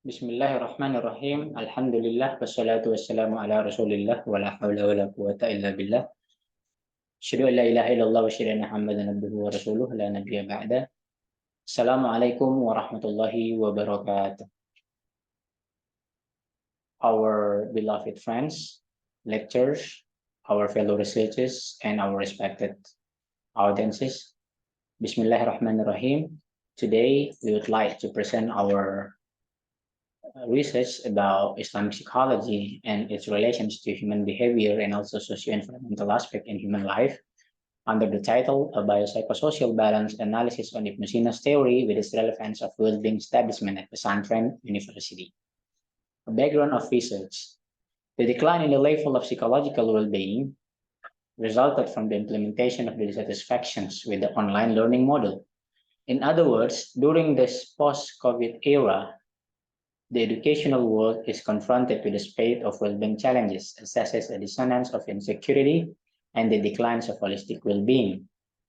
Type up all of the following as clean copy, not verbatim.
Bismillahirrahmanirrahim. Alhamdulillah wassalatu wassalamu ala Rasulillah wa la haula wa la quwwata illa billah. Asyhadu an la ilaha illallah wa asyhadu anna Muhammadan abduhu wa rasuluh la nabiyya ba'da. Assalamualaikum warahmatullahi wabarakatuh. Our beloved friends, lecturers, our fellow researchers, and our respected audiences. Bismillahirrahmanirrahim. Today we would like to present our research about Islamic psychology and its relations to human behavior and also socio-environmental aspect in human life under the title A Biopsychosocial Balance Analysis on Ibn Sina's Theory with its relevance of well-being establishment at Pesantren University. A background of research. The decline in the level of psychological well-being resulted from the implementation of the dissatisfactions with the online learning model. In other words, during this post-COVID era, the educational world is confronted with a spate of well-being challenges, such as a dissonance of insecurity and the declines of holistic well-being.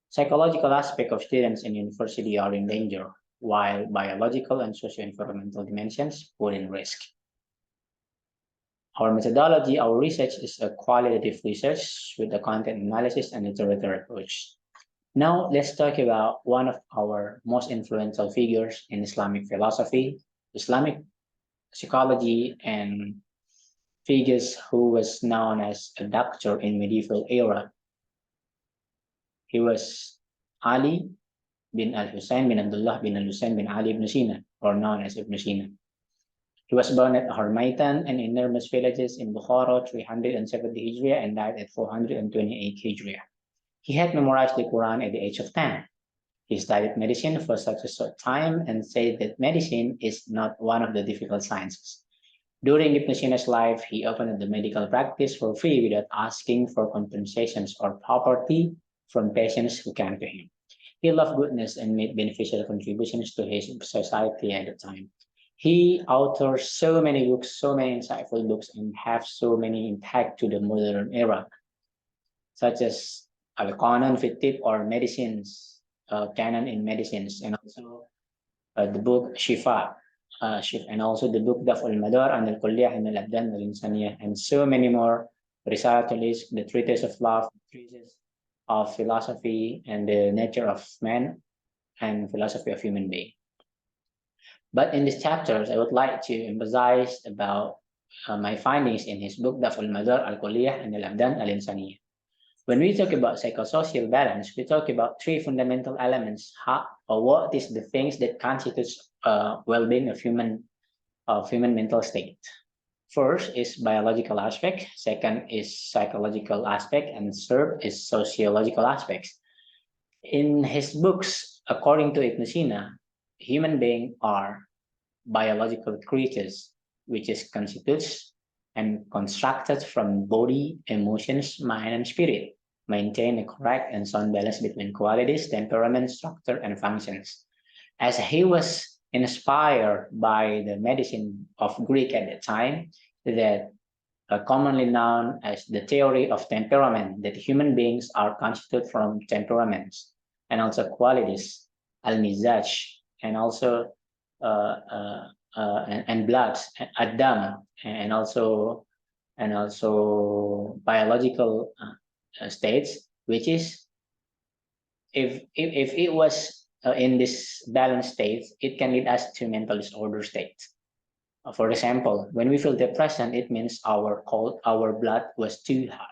Psychological aspects of students in university are in danger, while biological and socio-environmental dimensions put in risk. Our methodology, our research is a qualitative research with a content analysis and iterative approach. Now, let's talk about one of our most influential figures in Islamic philosophy, Islamic psychology, and figures who was known as a doctor in medieval era. He was Ali bin al-Husayn bin Abdullah bin al-Husayn bin Ali ibn Sina, or known as Ibn Sina. He was born at Harmaitan, an enormous villages in Bukhara, 370 Hijriah, and died at 428 Hijriah. He had memorized the Quran at the age of 10. He studied medicine for such a short time and said that medicine is not one of the difficult sciences. During Ibn Sina's life, he opened the medical practice for free without asking for compensations or property from patients who came to him. He loved goodness and made beneficial contributions to his society at the time. He authored so many books, so many insightful books, and have so many impact to the modern era, such as Al-Qanon fi Tib or Medicines, Canon in Medicines, and also the book Shifa, and also the book Daf al-Madar and al-Kulliyah and al-Abdan al-Insaniyah, and so many more. Risalatul the Treatise of Love, Treatise of Philosophy and the Nature of Man, and Philosophy of Human Being. But in these chapters, I would like to emphasize about my findings in his book Daf al-Madar, al-Kulliyah, and al-Abdan al-Insaniyah. When we talk about psychosocial balance, we talk about three fundamental elements. Or what is the things that constitutes well-being of human mental state? First is biological aspect. Second is psychological aspect, and third is sociological aspects. In his books, according to Ibn Sina, human beings are biological creatures, which is constitutes and constructed from body, emotions, mind, and spirit, maintain a correct and sound balance between qualities, temperament, structure, and functions. As he was inspired by the medicine of Greek at the time, that commonly known as the theory of temperament, that human beings are constituted from temperaments and also qualities, al-mizaj, and also and bloods, Adam, and also biological states, which is if it was in this balanced state, it can lead us to mental disorder state. For example, when we feel depressed, it means our blood was too hot,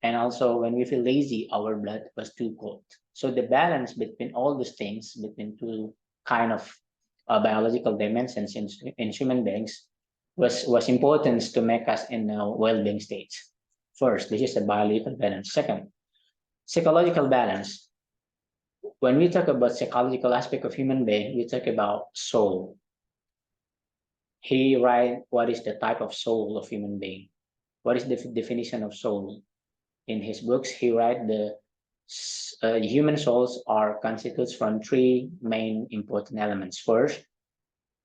and also when we feel lazy, our blood was too cold. So the balance between all these things, between two kind of biological dimensions in human beings, was important to make us in a well-being state. First, this is a biological balance. Second, psychological balance. When we talk about psychological aspect of human being, we talk about soul. He write what is the type of soul of human being. What is the definition of soul? In his books, he write the human souls are constitutes from three main important elements. First,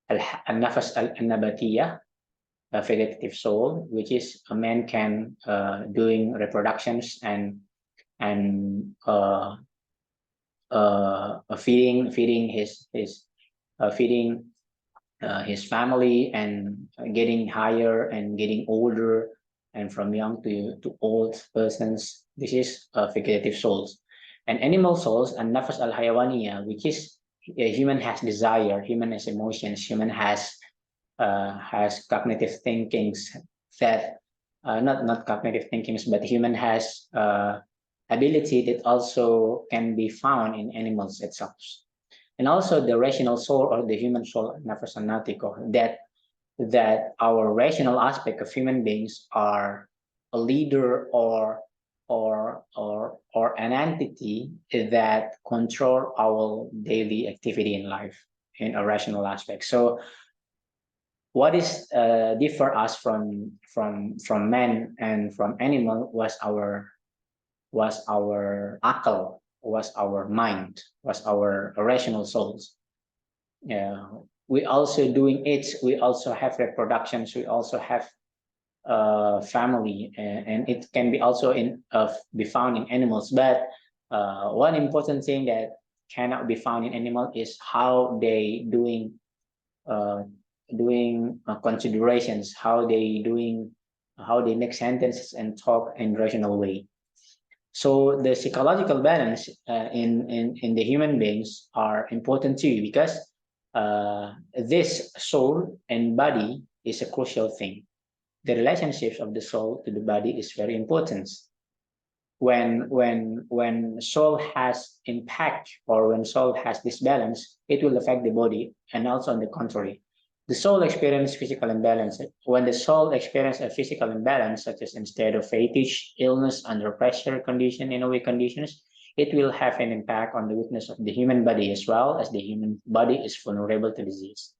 al-nafas al-nabatiyah, a vegetative soul, which is a man can doing reproductions and feeding his family, and getting higher and getting older, and from young to old persons. This is vegetative souls. And animal souls and nafas al hayawaniya, which is human has desire, human has emotions, human has cognitive thinkings that not cognitive thinkings, but human has ability that also can be found in animals itself. And also the rational soul or the human soul, nafas anatiko, that our rational aspect of human beings are a leader or an entity that control our daily activity in life in a rational aspect. So what is differ us from men and from animal was our akal, was our mind, was our rational souls. Yeah, we also doing it. We also have reproductions. We also have family, and it can be also be found in animals. But one important thing that cannot be found in animal is how they uh, doing considerations, how they make sentences and talk in rational way. So the psychological balance in the human beings are important too, because this soul and body is a crucial thing. The relationships of the soul to the body is very important. When soul has impact, or when soul has disbalance, it will affect the body, and also on the contrary. The soul experience physical imbalance. When the soul experience a physical imbalance, such as instead of fatigue, illness, under pressure condition, in weak conditions, it will have an impact on the weakness of the human body, as well as the human body is vulnerable to disease.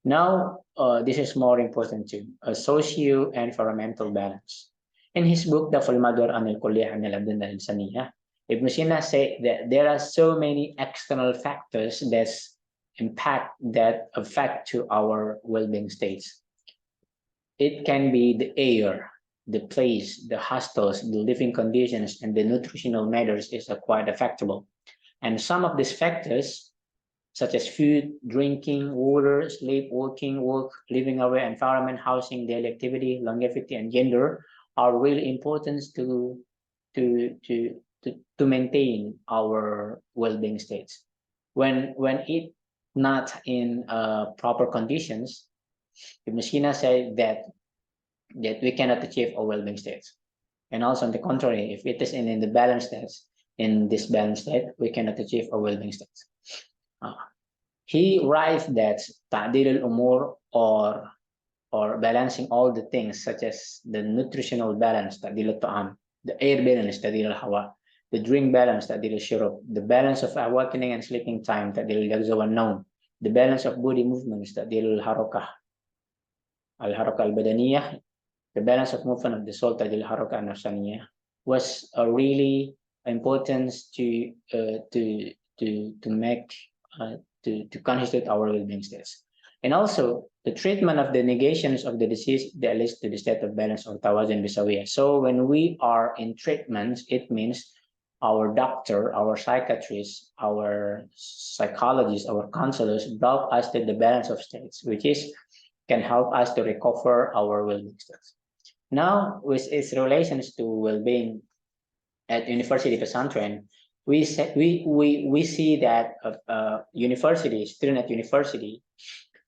Now, this is more important too, a socio-environmental balance. In his book, The Fulmador an el Kuliah nila al Saniya, Ibn Sina say that there are so many external factors that affect to our well-being states. It can be the air, the place, the hostels, the living conditions, and the nutritional matters is quite affectable. And some of these factors, such as food, drinking, water, sleep, working, work, living away, environment, housing, daily activity, longevity, and gender, are really important to to to maintain our well-being states. When it not in proper conditions, the machine said that we cannot achieve our well-being states. And also on the contrary, if it is in the balanced states, in this balanced state, we cannot achieve our well-being states. He writes that ta'dil al-umur, or balancing all the things, such as the nutritional balance, ta'dil al-ta'am, the air balance, ta'dil al-hawa, the drink balance, ta'dil al-shurub, the balance of awakening and sleeping time, ta'dil al-yaqza wa nawm, the balance of body movements, ta'dil al-harakah, al-harakah al-badaniyah, the balance of movement of the soul, ta'dil al-harakah al-nafsaniyah, was really important to make to constitute our well-being states. And also the treatment of the negations of the disease that leads to the state of balance or tawazun bisawiya. So when we are in treatment, it means our doctor, our psychiatrist, our psychologist, our counselors brought us to the balance of states, which is can help us to recover our well-being states. Now, with its relations to well-being at University Pesantren, we see that university, student at university,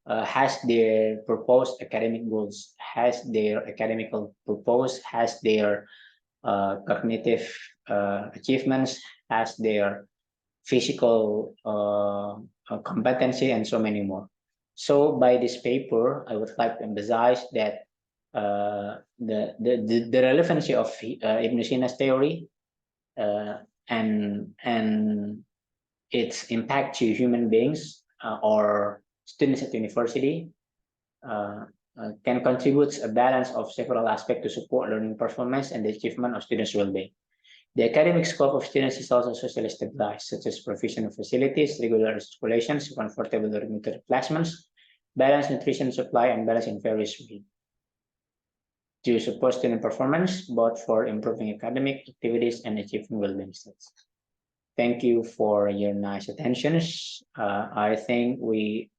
has their proposed academic goals, has their academical purpose, has their cognitive achievements, has their physical competency, and so many more. So by this paper, I would like to emphasize that the relevancy of Ibn Sina's theory and its impact to human beings or students at university can contribute a balance of several aspects to support learning performance and the achievement of students' well-being. The academic scope of students is also socially stabilized, such as provision of facilities, regular circulations, comfortable dormitory placements, balanced nutrition supply, and balance in various ways to support student performance, both for improving academic activities and achieving well-being states. Thank you for your nice attentions. I think we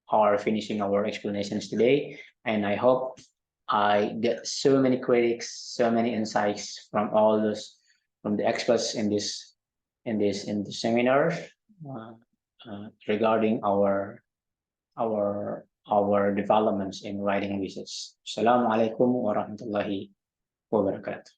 are finishing our explanations today, and I hope I get so many critics, so many insights from all those from the experts in the seminar uh, regarding our developments in writing research. Assalamu alaikum warahmatullahi wabarakatuh.